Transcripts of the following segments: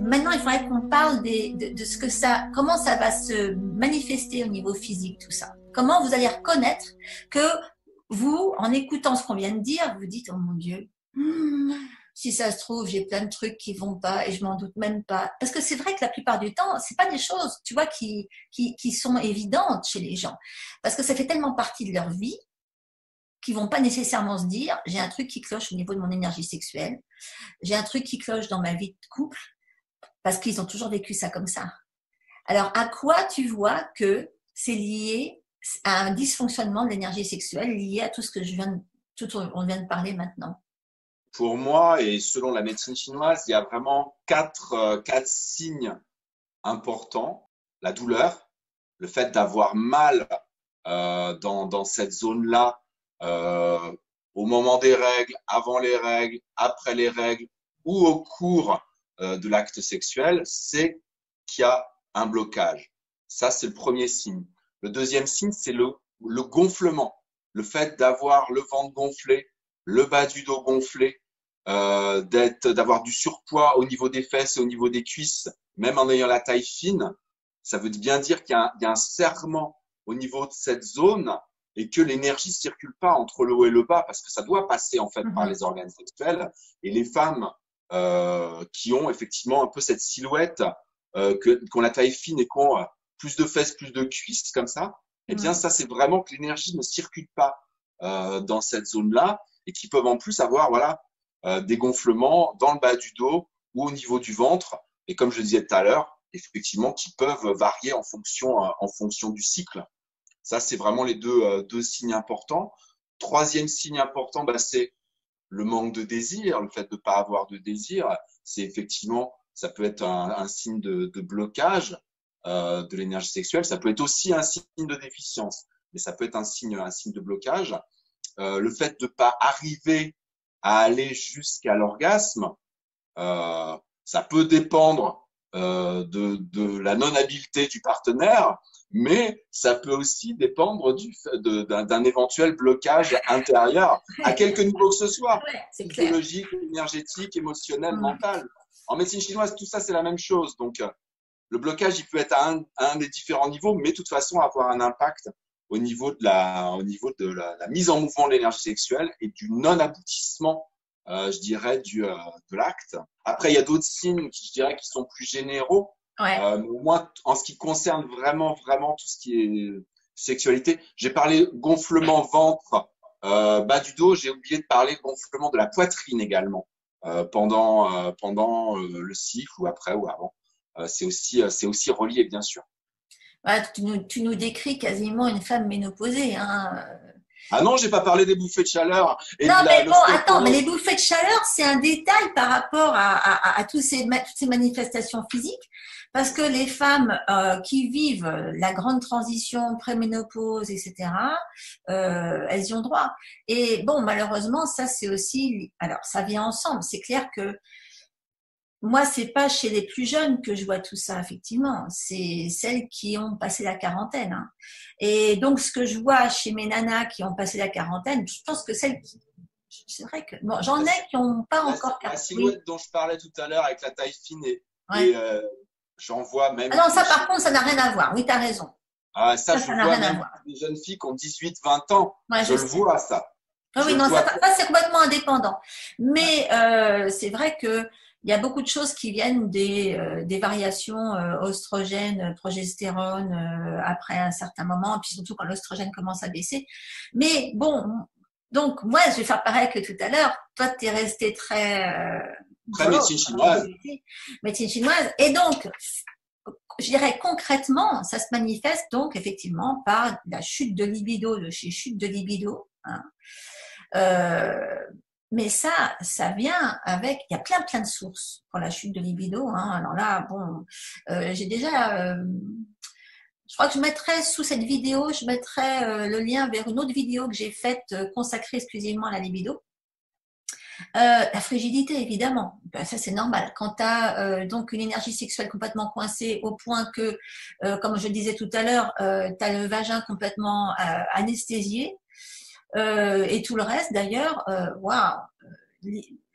maintenant, il faudrait qu'on parle de ce que ça, comment ça va se manifester au niveau physique, tout ça. Comment vous allez reconnaître que vous, en écoutant ce qu'on vient de dire, vous dites, oh mon Dieu, si ça se trouve, j'ai plein de trucs qui vont pas et je m'en doute même pas. Parce que c'est vrai que la plupart du temps, c'est pas des choses, tu vois, qui sont évidentes chez les gens. Parce que ça fait tellement partie de leur vie qu'ils vont pas nécessairement se dire, j'ai un truc qui cloche au niveau de mon énergie sexuelle, j'ai un truc qui cloche dans ma vie de couple, parce qu'ils ont toujours vécu ça comme ça. Alors, à quoi tu vois que c'est lié à un dysfonctionnement de l'énergie sexuelle lié à tout ce que on vient de parler maintenant? Pour moi, et selon la médecine chinoise, il y a vraiment quatre signes importants. La douleur, le fait d'avoir mal dans cette zone-là au moment des règles, avant les règles, après les règles ou au cours de l'acte sexuel, c'est qu'il y a un blocage. Ça, c'est le premier signe. Le deuxième signe, c'est le gonflement. Le fait d'avoir le ventre gonflé, le bas du dos gonflé, d'avoir du surpoids au niveau des fesses et au niveau des cuisses, même en ayant la taille fine, ça veut bien dire qu'il y a un serrement au niveau de cette zone et que l'énergie circule pas entre le haut et le bas parce que ça doit passer en fait par les organes sexuels. Et les femmes qui ont effectivement un peu cette silhouette, qui ont la taille fine et qui ont plus de fesses, plus de cuisses comme ça, eh bien ça c'est vraiment que l'énergie ne circule pas dans cette zone-là et qui peuvent en plus avoir voilà des gonflements dans le bas du dos ou au niveau du ventre. Et comme je disais tout à l'heure, effectivement, qui peuvent varier en fonction du cycle. Ça, c'est vraiment les deux signes importants. Troisième signe important, bah, c'est le manque de désir, le fait de ne pas avoir de désir. C'est effectivement, ça peut être un signe de blocage de l'énergie sexuelle. Ça peut être aussi un signe de déficience, mais ça peut être un signe de blocage. Le fait de ne pas arriver à aller jusqu'à l'orgasme, ça peut dépendre de la non-habileté du partenaire, mais ça peut aussi dépendre d'un éventuel blocage intérieur à quelque niveau que ce soit, physiologique, énergétique, émotionnel, mental. En médecine chinoise, tout ça, c'est la même chose. Donc, le blocage, il peut être à un des différents niveaux, mais de toute façon, avoir un impact au niveau de la mise en mouvement de l'énergie sexuelle et du non-aboutissement, je dirais, de l'acte. Après, il y a d'autres signes qui, je dirais, qui sont plus généraux. Mais moi, en ce qui concerne vraiment tout ce qui est sexualité, j'ai parlé gonflement ventre, bas du dos. J'ai oublié de parler gonflement de la poitrine également pendant le cycle ou après ou avant. C'est aussi relié, bien sûr. Ouais, tu nous décris quasiment une femme ménopausée, hein. Ah non, j'ai pas parlé des bouffées de chaleur. Et non, mais bon, attends, mais les bouffées de chaleur, c'est un détail par rapport à toutes ces manifestations physiques, parce que les femmes qui vivent la grande transition, préménopause, etc., elles y ont droit. Et bon, malheureusement, ça c'est aussi, alors ça vient ensemble. C'est clair que moi, c'est pas chez les plus jeunes que je vois tout ça, effectivement. C'est celles qui ont passé la quarantaine, hein. Et donc, ce que je vois chez mes nanas qui ont passé la quarantaine, je pense que celles qui… C'est vrai que… Bon, j'en ai qui n'ont pas encore… La silhouette dont je parlais tout à l'heure avec la taille fine et j'en vois même… Ah non, ça par contre, ça n'a rien à voir. Oui, tu as raison. Ah, ça je vois même des jeunes filles qui ont 18-20 ans. Je le vois, ça. Oui, non, ça c'est complètement indépendant. Mais c'est vrai que il y a beaucoup de choses qui viennent des variations oestrogènes, progestérone après un certain moment, puis surtout quand l'oestrogène commence à baisser. Mais bon, donc moi, je vais faire pareil que tout à l'heure. Toi, tu es resté très médecine chinoise. Médecine chinoise. Et donc, je dirais concrètement, ça se manifeste donc effectivement par la chute de libido, de chez chute de libido, hein. Mais ça vient avec, il y a plein de sources pour la chute de libido, hein. Alors là, bon, j'ai déjà, je crois que je mettrai sous cette vidéo, je mettrai le lien vers une autre vidéo que j'ai faite consacrée exclusivement à la libido. La frigidité, évidemment, ben, ça c'est normal. Quand tu as donc une énergie sexuelle complètement coincée au point que, comme je le disais tout à l'heure, tu as le vagin complètement anesthésié, et tout le reste d'ailleurs, waouh,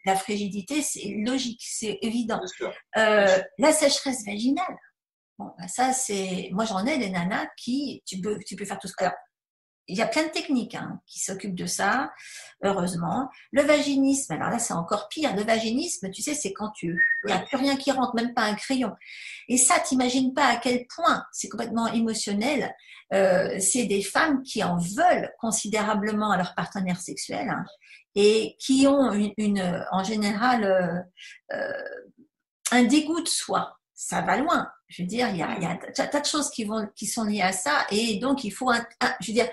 la frigidité, c'est logique, c'est évident. Bien sûr. La sécheresse vaginale, bon, ça c'est, moi j'en ai des nanas qui, tu peux faire tout ce que. Alors, il y a plein de techniques qui s'occupent de ça, heureusement. Le vaginisme, alors là c'est encore pire. Le vaginisme, tu sais, c'est quand il n'y a plus rien qui rentre, même pas un crayon. Et ça, t'imagines pas à quel point c'est complètement émotionnel. C'est des femmes qui en veulent considérablement à leur partenaire sexuel et qui ont en général un dégoût de soi. Ça va loin. Je veux dire, il y a un tas de choses qui sont liées à ça, et donc il faut je veux dire,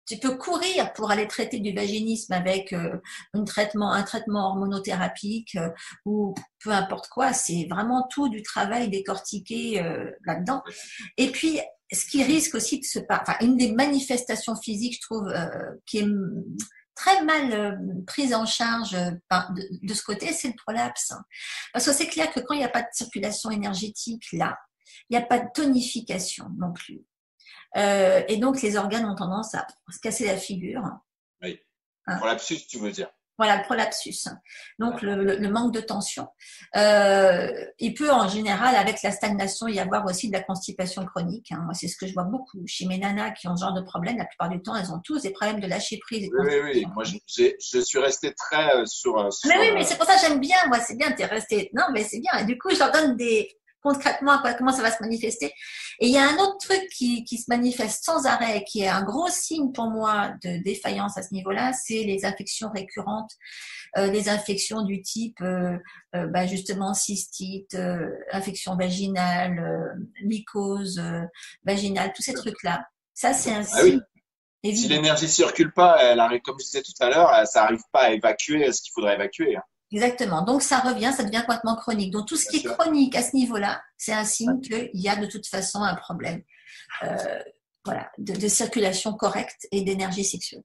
tu peux courir pour aller traiter du vaginisme avec un traitement hormonothérapique ou peu importe quoi. C'est vraiment tout du travail décortiqué là-dedans. Et puis, ce qui risque aussi de se passer, enfin, une des manifestations physiques, je trouve, qui est très mal prise en charge de ce côté, c'est le prolapse. Parce que c'est clair que quand il n'y a pas de circulation énergétique là, il n'y a pas de tonification non plus. Et donc, les organes ont tendance à se casser la figure. Oui. Prolapsus, tu veux dire. Voilà, le prolapsus. Donc, le manque de tension. Il peut, en général, avec la stagnation, y avoir aussi de la constipation chronique. Moi, c'est ce que je vois beaucoup chez mes nanas qui ont ce genre de problème. La plupart du temps, elles ont tous des problèmes de lâcher prise. Oui. Moi, je suis resté très sur. Mais oui, mais c'est pour ça que j'aime bien. Moi, c'est bien, t'es resté. Non, mais c'est bien. Et du coup, je leur donne concrètement comment ça va se manifester. Et il y a un autre truc qui se manifeste sans arrêt, qui est un gros signe pour moi de défaillance à ce niveau-là, c'est les infections récurrentes, les infections du type justement cystite, infection vaginale, mycose vaginale, tous ces trucs-là. Ça, c'est un signe. Oui. Si l'énergie circule pas, elle arrive, comme je disais tout à l'heure, ça n'arrive pas à évacuer ce qu'il faudrait évacuer. Exactement. Donc, ça revient, ça devient complètement chronique. Donc, tout ce qui est chronique à ce niveau-là, c'est un signe qu'il y a de toute façon un problème de circulation correcte et d'énergie sexuelle.